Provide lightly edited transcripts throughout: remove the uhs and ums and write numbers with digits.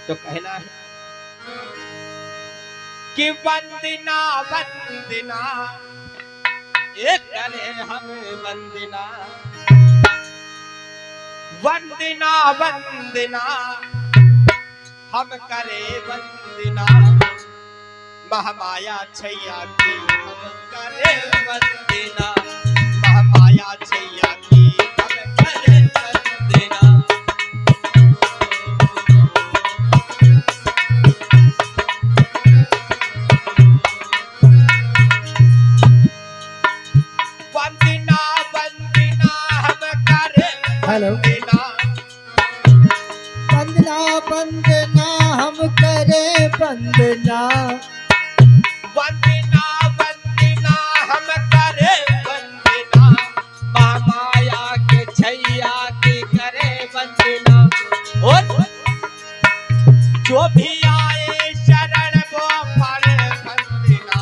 तो कहना है कि वंदना वंदना एक करे हम वंदना, वंदना वंदना हम करे वंदना, महामाया छैया की हम करे वंदना, महामाया छैया की हम करे वंदना। वंदना वंदना हम करे वंदना, वंदना वंदना हम करे वंदना, वंदना वंदना हम करे वंदना, महामाया के छैया की करे वंदना। और जो भी आए शरण वो पड़े वंदना,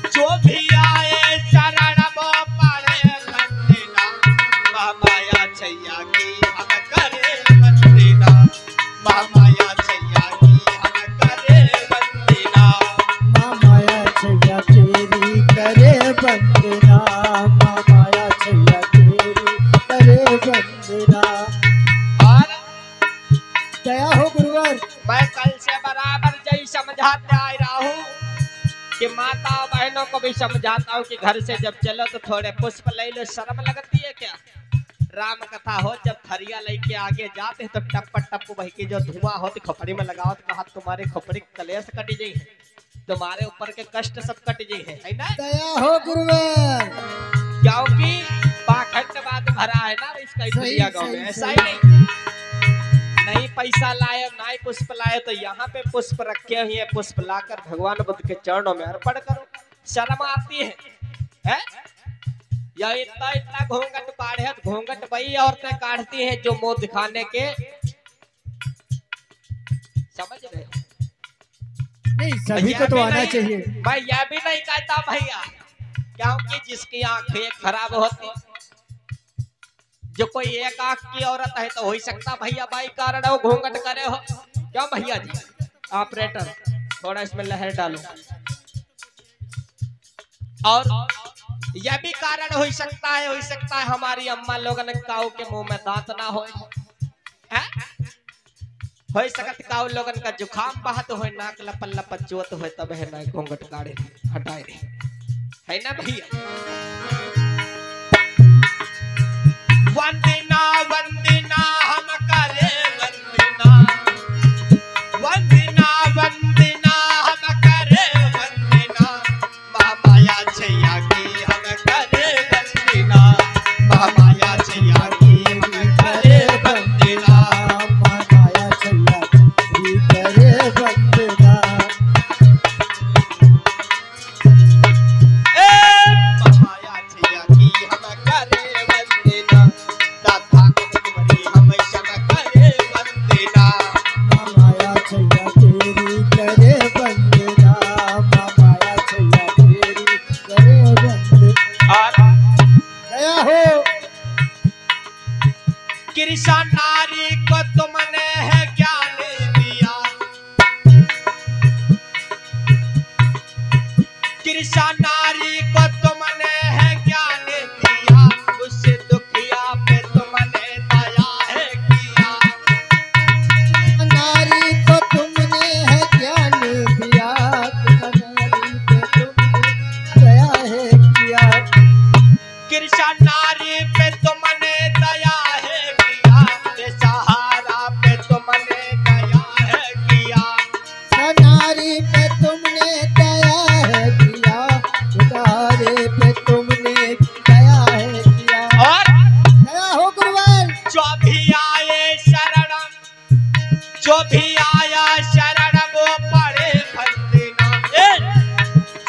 जो भी आए शरण वो पड़े वंदना, महामाया छैया की हम करे वंदना, महामाया छैया की हम करे वंदना। माया छैया तेरी करे वंदना, माया छैया तेरी करे वंदना। और दया हो गुरुवर। मैं कल से बराबर यही समझाते आ रहा हूँ कि माता बहनों को भी समझाता हूँ कि घर से जब चलो तो थोड़े पुष्प ले लो। शर्म लगती है क्या? राम कथा हो जब थरिया लेके आगे जाते हैं तो टप टप बह के जो धुआं होती खोपड़ी में लगाओ तो कहा तुम्हारे खोपड़ी कलेश कट जाई है, तुम्हारे ऊपर के कष्ट सब कट जाई है ना? दया हो गुरुवर। क्योंकि पाखंडवाद भरा है ना इसका दुनिया गांव में। ऐसा ही नहीं पैसा लाए ना ही पुष्प लाए तो यहाँ पे पुष्प रखे हुए हैं, पुष्प लाकर भगवान बुद्ध के चरणों में अर्पण करो। शर्म आती है? या इतना इतना घूंघट काढ़े, घूंघट वही औरतें काढ़ती हैं जो मुंह दिखाने के, समझ रहे? नहीं सभी को तो आना चाहिए। मैं यह भी नहीं कहता भैया क्योंकि जिसकी आंखें खराब होती, जो कोई एक आंख की औरत है तो हो ही सकता भैया भाई कारण हो घूंघट करे हो। क्यों भैया जी? ऑपरेटर थोड़ा इसमें लहर डालो। और यह भी कारण हो सकता है हमारी अम्मा लोगन काऊ के मुंह में दांत ना हो सकत काऊ लोगन का जुखाम बहत हो, नाक लपल लपत चोत हो, तब है ना घूंघट काढ़े हटाए है ना भैया? वंदना वंदना हम करे वंदना, वंदना वंदना हम करे वंदना, महामाया छैया की हम करे वंदना, महामाया छैया की हम करे वंदना, माया छैया तेरी करे वंदना। महामाया छैया की हम करे वंदना, तथागत तुम्हारी हम सब करे वंदना। माया छैया तेरी करे वंदना, माया छैया तेरी करे वंदना। दया हो। कृष्ण नारी को तुमने है ज्ञान दिया, कृष्ण नारी को तुमने है ज्ञान दिया, उस दुखिया पे तुमने दया है किया, नारी को तुमने है ज्ञान दिया, नारी को तुमने दया है किया। कृष्ण नारी पे तुमने दया है किया, बेसहारा पे तुमने दया है किया, नारी पे तुमने दया है किया, नारी पे तुमने दया है किया। और दया हो गुरुवर। जो भी आए शरण, जो भी आया शरण वो पड़े वंदना,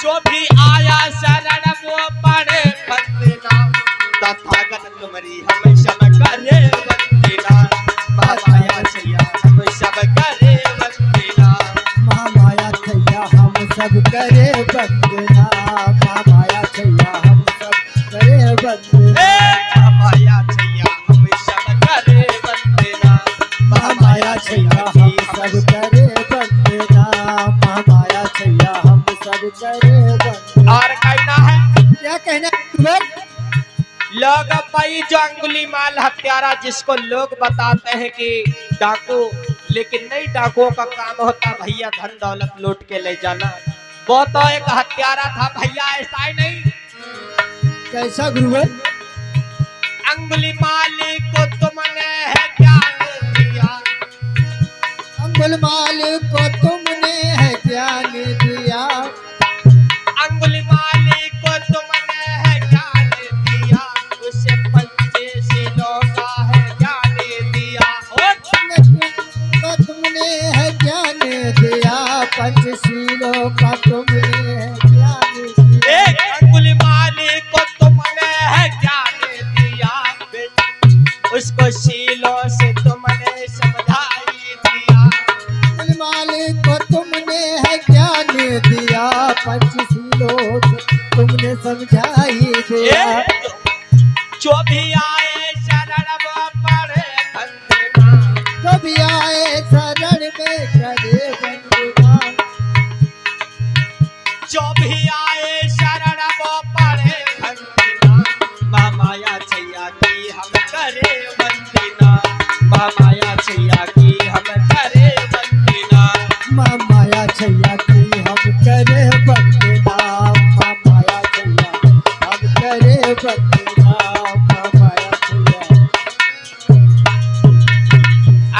जो भी आया शरण वो पड़े वंदना, तथागत तुम्हारी हम सब करे वंदना, महामाया छैया हम सब करे वंदना, महामाया छैया हम सब करे वंदना, महामाया छैया हम सब करे वंदना, महामाया छैया हम सब करे वंदना, महामाया छैया की ये जो अंगुलीमाल हत्यारा जिसको लोग बताते हैं कि डाकू, लेकिन नहीं, डाकुओं का काम होता भैया धन दौलत लूट के ले जाना। वो तो एक हत्यारा था भैया, ऐसा ही नहीं। कैसा गुरुवर? अंगुलीमाल को तुमने है ज्ञान दिया, अंगुलीमाल को तुमने है ज्ञान दिया, अंगुलीमाल को तुमने है ज्ञान दिया, उसे पंचशीलों का है ज्ञान दिया। को तुमने है ज्ञान दिया, पंचशीलों का तुमने है ज्ञान दिया। अंगुलीमाल को तुमने है ज्ञान दिया, उसको शीलों से तुमने समझाई दिया। अंगुलीमाल को तुमने है ज्ञान दिया, पंचशीलों से तुमने समझाई दिया। जो भी आए शरण वो पड़े वंदना, जो भी आए शरण में करे वंदना, जो भी आए शरण वो पड़े वंदना। माँ माया छैया की हम करे वंदना, माँ माया छैया की हम करे वंदना, माँ माया छैया की हम करे वंदना, माँ माया छैया हम करे वंदना, माँ माया छैया।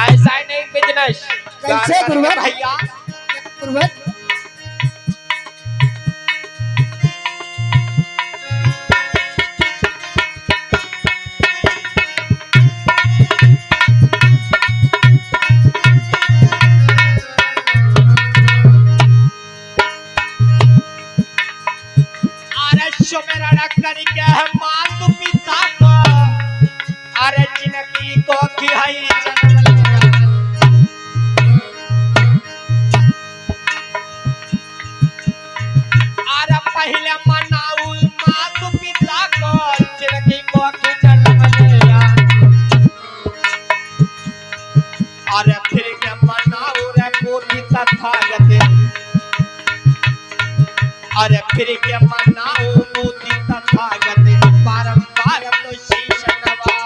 ऐसा ही नहीं बिजनेस। कैसे गुरुवर? भैया गुरुवर सुमिरन करके मातु पिता को, अरे जिनकी को खिलाई जन्म लिया। अरे पहले मनाऊ मातु पिता को, जिनकी को जन्म लिया। अरे फिर के मनाऊ रे पोती तथागत, अरे फिर के मनाओ मोती तथागत, बारंबार तो शीश नवा।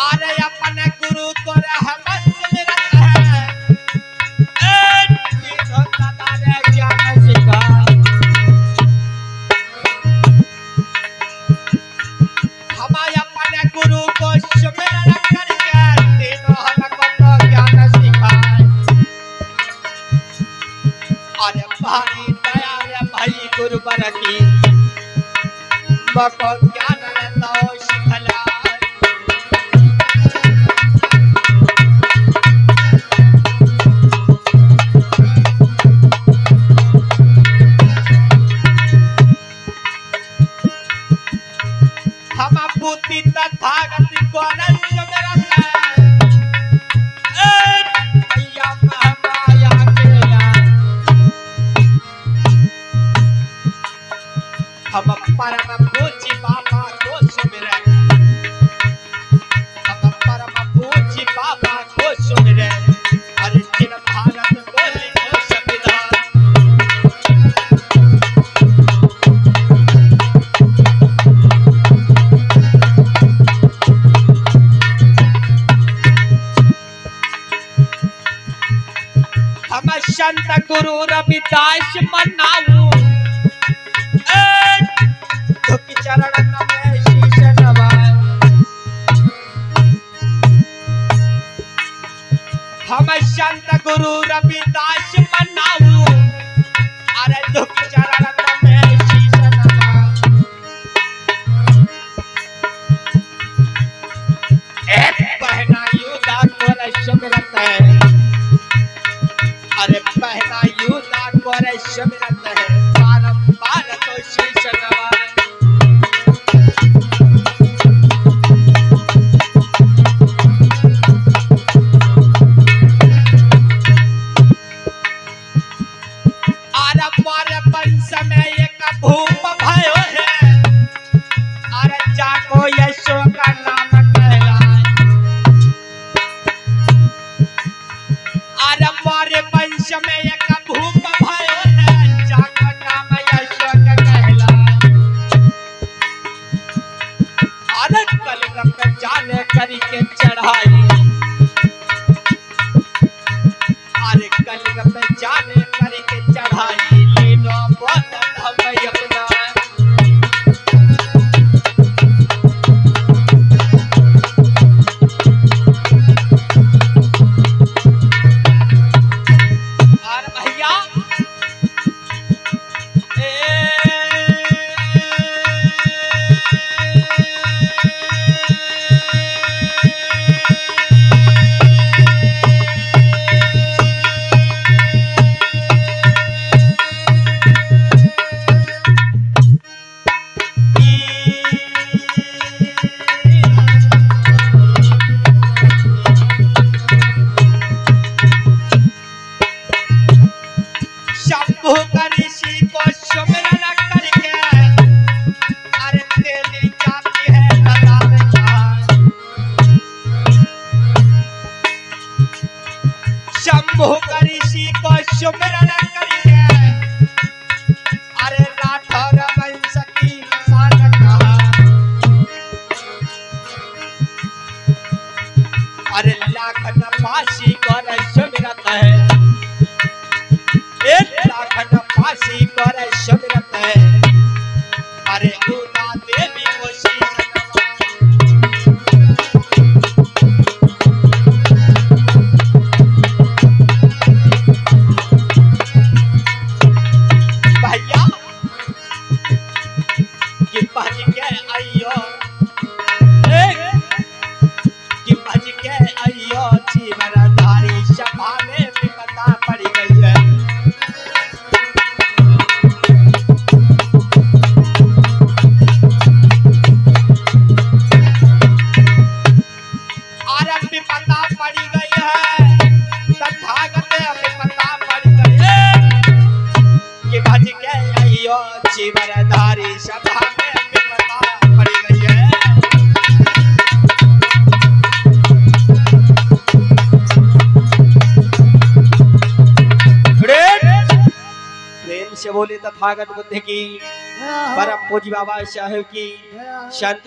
अरे अपने गुरु को रहमत मिलत है, ज्ञान सिखा। गुरु को सुमिरन करके तीनों हमको तो ज्ञान सिखाए। अरे भाई दया रे भाई गुरुवर की, मको ज्ञान तो सिखला। हम बुद्धि तथागत को सुमिरन भैया माया के यार। हम परम पूज्य बाबा को सुमिरन, हम परम पूज्य बाबा को सुमिरन। अर्जुन भारत को लिखो संविधान, संत गुरु रविदास मनाऊ, धुक चरण में शीश नवाए। हम संत गुरु रविदास मनाऊ, अरे धुक चरण में शीश नवाए। एक पहना युद्ध को सुमिरत है, अरे पहला युद्ध करे सुमिरत है, बारंबार तो शीश नवाए। अरे मारे वंश में एक भूप भयो है, अरे जाको यशो का नाम कहलाए। में एक भूप भयो है जाकर नाम अशोक कहला अरे कलरव पे जाने करके चढ़ाई अरे कलरव पे जाने करके चढ़ाई ले लो बोतल हम अपना ऋषि को सुमिरन करके अरे राठौर वंश की शान कहा अरे लाखन फांसी कर सुमिरत है एक लाखन फांसी कर सुमिरत है अरे उना देवी को शीश जीवनधारी सभा में विपदा पड़ी गई है प्रेम से बोले तथागत बुद्ध की परम पूज्य बाबा साहेब की संत